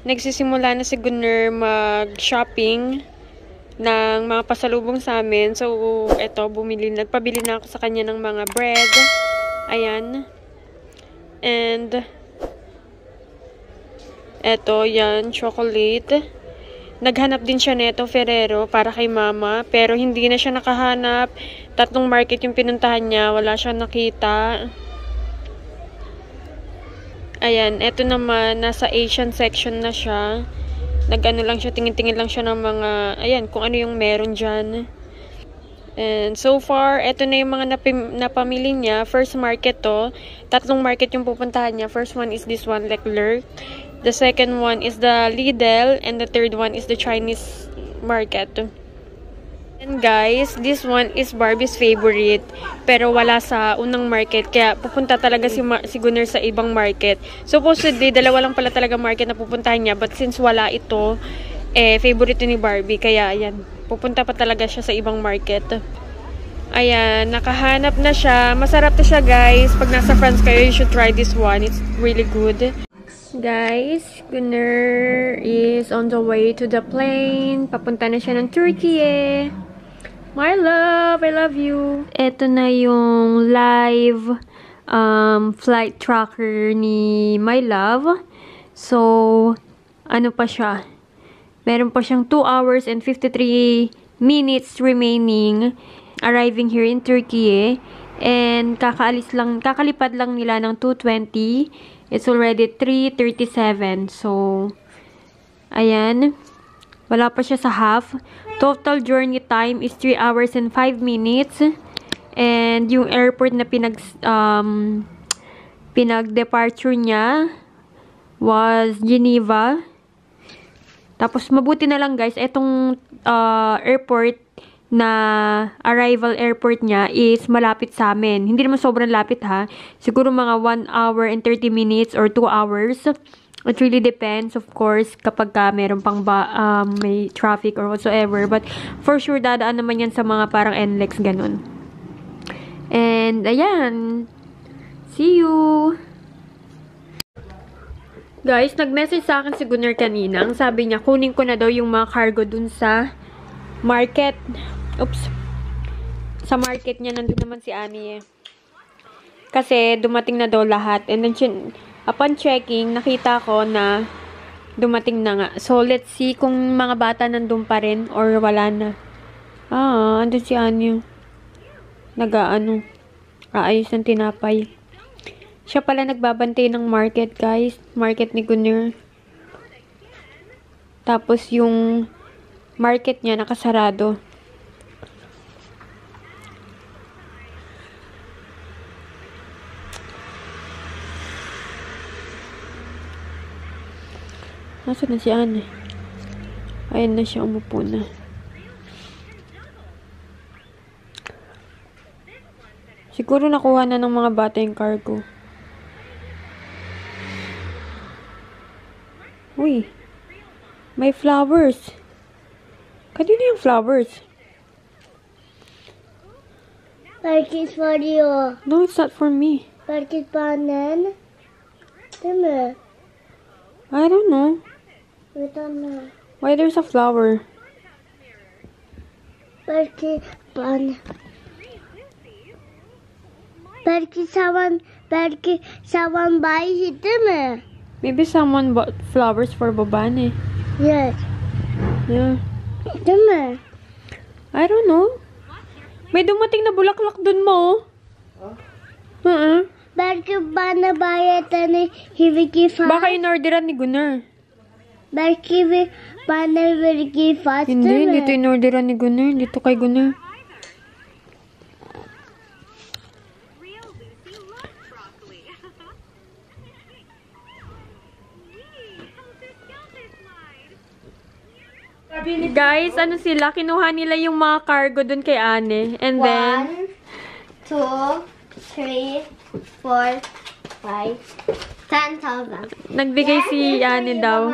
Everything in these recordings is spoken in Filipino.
nagsisimula na si Gunner mag-shopping ng mga pasalubong sa amin. So, eto, nagpabili na ako sa kanya ng mga bread. Ayan. And, eto, yan, chocolate. Naghanap din siya neto Ferrero para kay mama. Pero hindi na siya nakahanap. 3 market yung pinuntahan niya. Wala siya nakita. Ayan, eto naman, nasa Asian section na siya. Nag-ano lang siya, tingin-tingin lang siya ng mga, ayan, kung ano yung meron dyan. And so far, eto na yung mga napamili niya. First market to. 3 market yung pupuntahan niya. First one is this one, Leclerc. The second one is the Lidl. And the third one is the Chinese market. And guys, this one is Barbie's favorite. Pero wala sa unang market. Kaya pupunta talaga si Gunner sa ibang market. Supposedly, 2 lang pala talaga market na pupuntahan niya. But since wala ito, favorite ni Barbie. Kaya ayan, pupunta pa talaga siya sa ibang market. Ayan, nakahanap na siya. Masarap to siya guys. Pag nasa France kayo, you should try this one. It's really good. Guys, Gunner is on the way to the plane. Papunta na siya ng Turkey My love, I love you. Ito na yung live flight tracker ni my love. So, ano pa siya? Meron pa siyang 2 hours and 53 minutes remaining arriving here in Turkey. And kakalipad lang nila ng 2:20. It's already 3:37. So, ayan. Wala pa siya sa half. Total journey time is 3 hours and 5 minutes. And yung airport na pinag-departure niya was Geneva. Tapos, mabuti na lang guys, itong airport na arrival airport niya is malapit sa amin. Hindi naman sobrang lapit ha. Siguro mga 1 hour and 30 minutes or 2 hours. It really depends, of course, kapag meron pang may traffic or whatsoever. But, for sure, dadaan naman yan sa mga parang NLEX, ganun. And, ayan. See you! Guys, nag-message sa akin si Gunner kanina. Ang sabi niya, kunin ko na daw yung mga cargo dun sa market. Oops. Sa market niya, nandun naman si Annie Kasi, dumating na daw lahat. And then, upon checking, nakita ko na dumating na nga. So, let's see kung mga bata nandun pa rin or wala na. Andun si Annie. Aayos ng tinapay. Siya pala nagbabantay ng market, guys. Market ni Gunner. Tapos, yung market niya nakasarado. Nasaan na si Anne? Ayan na siya, umupo na. Siguro nakuha na ng mga bata yung cargo. Uy, may flowers. Kanino yung flowers? Like it's for you. No, it's not for me. Like it's banana. Dimmer. I don't know. We don't know. Why there's a flower? Like it's banana. Like someone buys it, dimmer. Maybe someone bought flowers for Babane. Yes. Yeah. Dimmer. I don't know. May dumating na bulaklak dun mo. Belki bana bayat and he will give us. Baka in-orderan ni Gunner. Belki bana will give us. Hindi, dito in-orderan ni Gunner. Dito kay Gunner. Guys, ano sila? Kinuha nila yung mga cargo dun kay Anne. And then 1, 2, 3, 4, 5, 10,000. nagbigay si Anne daw.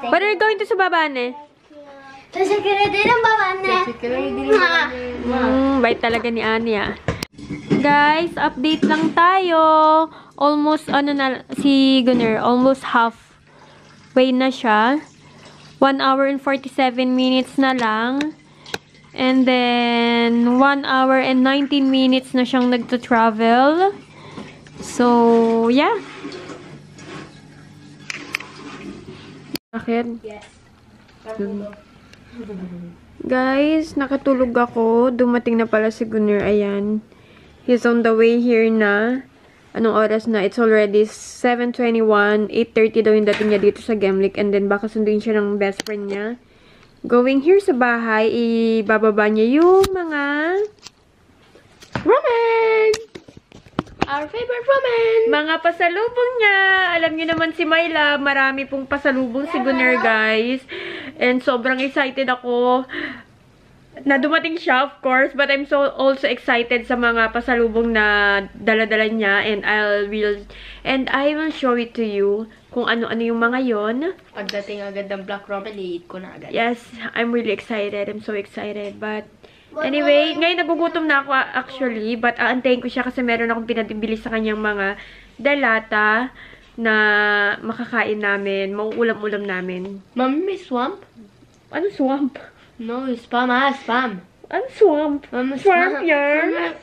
What are you going to sa Babane? Sa security ng Babane. Bait talaga ni Anne Guys, update lang tayo. Almost, si Gunner, almost half way na siya. 1 hour and 47 minutes na lang. And then, 1 hour and 19 minutes na siyang nagta-travel. So, yeah. Bakit? Yes. Guys, nakatulog ako. Dumating na pala si Gunner. Ayan. He's on the way here na. Anong oras na? It's already 7:21. 8:30 daw yung dating niya dito sa Gemlik. And then, baka sunduin siya ng best friend niya. Going here sa bahay, ibababa niya yung mga ramen! Our favorite ramen! Mga pasalubong niya. Alam niyo naman si Myla, marami pong pasalubong si Gunner, guys. And sobrang excited ako na dumating siya, of course. But I'm also excited sa mga pasalubong na dala-dala niya. And I will show it to you kung ano-ano yung mga yon. Pagdating agad ng Black Ramen, i-eat ko na agad. Yes, I'm really excited. I'm so excited. But anyway, ngayon nagugutom na ako actually. But aantayin ko siya kasi meron akong pinatibili sa kanyang mga dalata na makakain namin. Mauulam-ulam namin. Mami, may swamp? Ano swamp? No, spam. Spam. Ano swamp? Mama, Swamp yarn?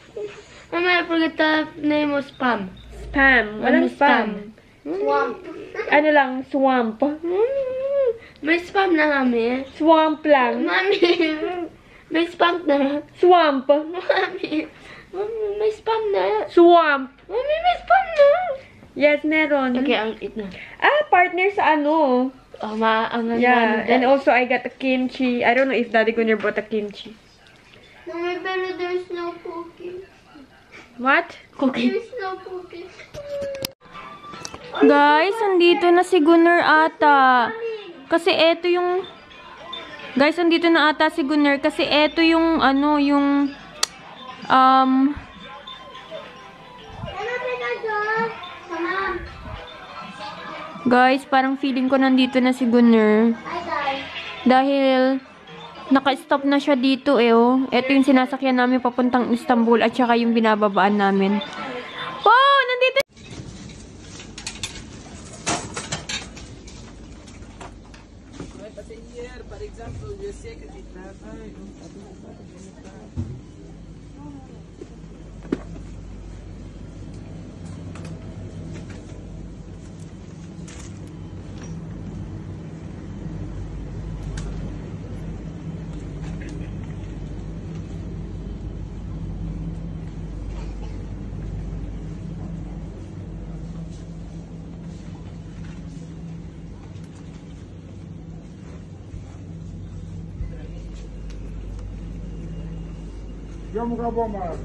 Mama, I forget the name of spam. Spam. Walang spam. Swamp. Ano lang, swamp. May spam na kami. Swamp lang. Mami, may spam na. Swamp. Mami, may spam na. Swamp. Mami, may spam na. Yes, meron. Okay, ang eat na. Partner sa ano? Yeah, and also I got a kimchi. I don't know if Daddy Gunner bought a kimchi. Mami, pero there's no cookie. What? Cookie? There's no cookie. Guys, andito na si Gunner ata. Kasi eto yung... Guys, andito na ata si Gunner. Kasi eto yung, ano, yung... Guys, parang feeling ko nandito na si Gunner. Dahil... Naka-stop na siya dito oh. Ito yung sinasakyan namin papuntang Istanbul at saka yung binababaan namin. Wow! Nandito! Jom ga bomar.